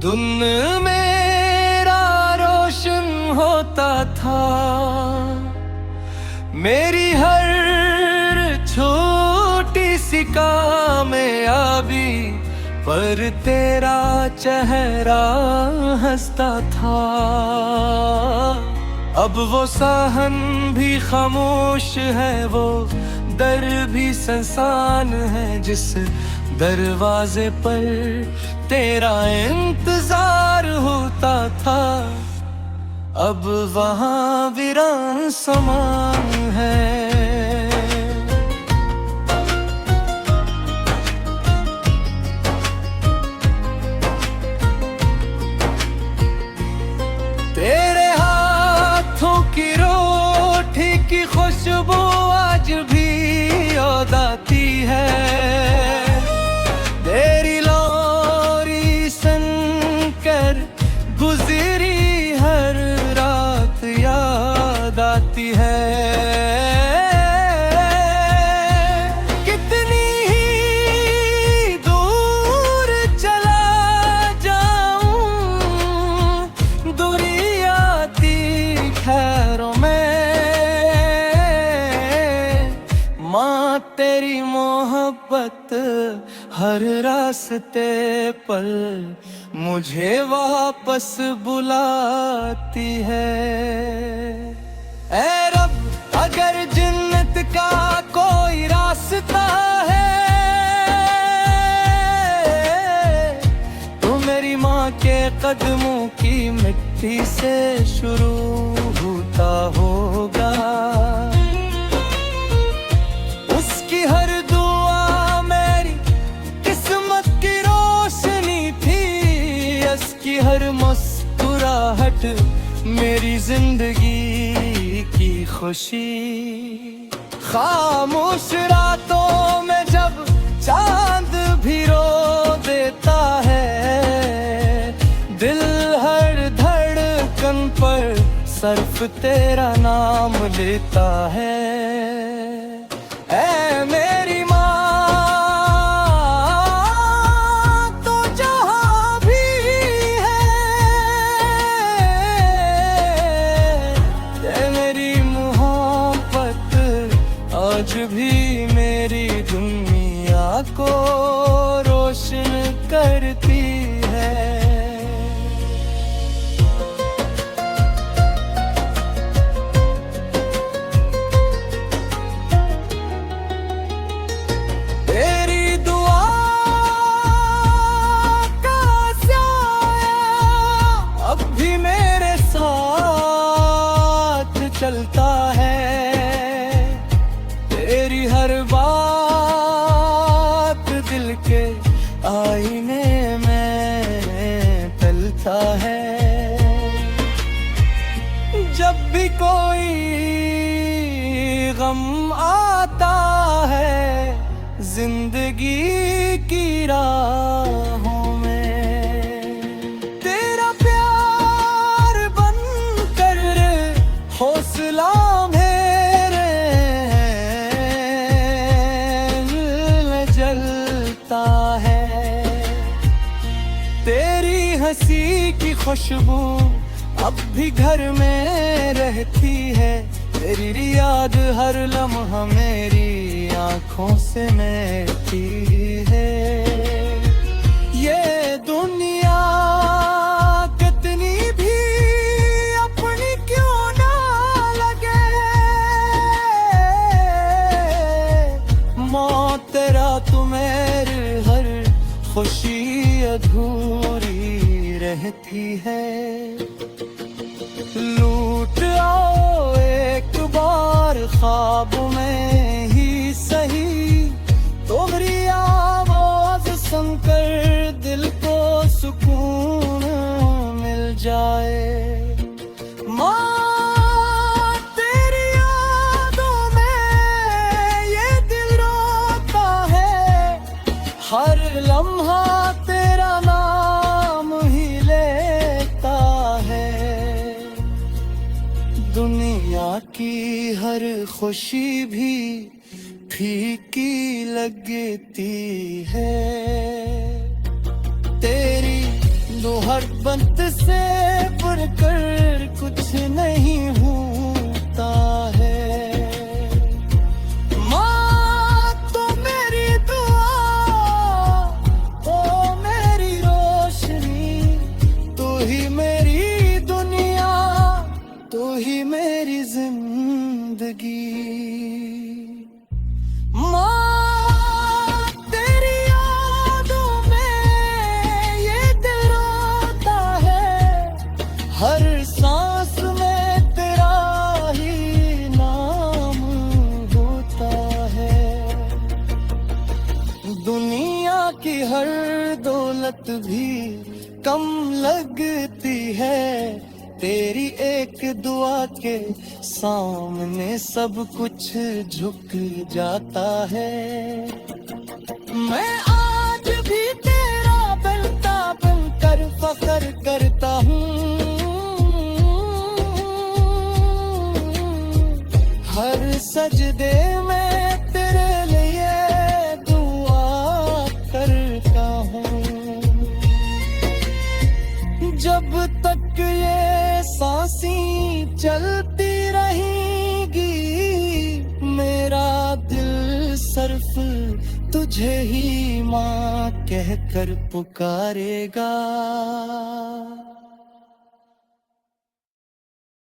दिन मेरा रोशन होता था, मेरी हर छोटी सी कामयाबी पर तेरा चेहरा हंसता था। अब वो साहन भी खामोश है, वो दर भी सुनसान है, जिस दरवाजे पर तेरा इंतजार होता था, अब वहाँ वीरान समान है। तेरे हाथों की रोटी की खुशबू आज भी याद आती है, तेरी लोरी सुनकर गुजरी हर रात याद आती है। कितनी ही दूर चला जाऊं, दूरी आती खैरों में, माँ तेरी मोहब्बत हर रास्ते पर मुझे वापस बुलाती है। ऐ रब, अगर जन्नत का कोई रास्ता है तो मेरी माँ के कदमों की मिट्टी से शुरू होता होगा। उसकी हर दुआ मेरी किस्मत की रोशनी थी, उसकी हर मुस्कुराहट मेरी जिंदगी की खुशी। खामोश रातों में जब चांद भी रो देता है, दिल हर धड़कन पर सिर्फ तेरा नाम लेता है। ऐ मेरी आज भी मेरी दुनिया को रोशन करती है। तेरी दुआ का साया अब भी मेरे साथ चलता है, तेरी हर बात दिल के आईने में तलता है। जब भी कोई गम आता है जिंदगी की राहों में, तेरा प्यार बनकर हौसला है। तेरी हंसी की खुशबू अब भी घर में रहती है, तेरी याद हर लम्हा मेरी आंखों से महकती है। ये दुनिया कितनी भी अपनी क्यों ना लगे, मौत तेरा तू मेरे हर खुशी अधूरी रहती है। लूट आओ एक बार ख्वाब में ही सही, तुम्हारी आवाज सुनकर दिल को सुकून मिल जाए। माँ तेरी यादों में ये दिल रोता है, हर लम्हा तेरा नाम ही लेता है। दुनिया की हर खुशी भी फीकी लगती है, तेरी मोहब्बत से बढ़कर कुछ नहीं होता है। माँ तो मेरी दुआ, ओ मेरी रोशनी, तू ही मेरी दुनिया, तू ही मेरी जिंदगी। माँ तेरी यादों में ये दिल रोता है, हर सांस में तेरा ही नाम होता है। दुनिया की हर दौलत भी कम लगती है, तेरी एक दुआ के सामने सब कुछ झुक जाता है। मैं आज भी तेरा बनता बनकर फख्र करता हूँ, हर सजदे में तेरे लिए दुआ करता हूँ। जब तक ये सांसें चलती रहेंगी, मेरा दिल सिर्फ तुझे ही माँ कहकर पुकारेगा।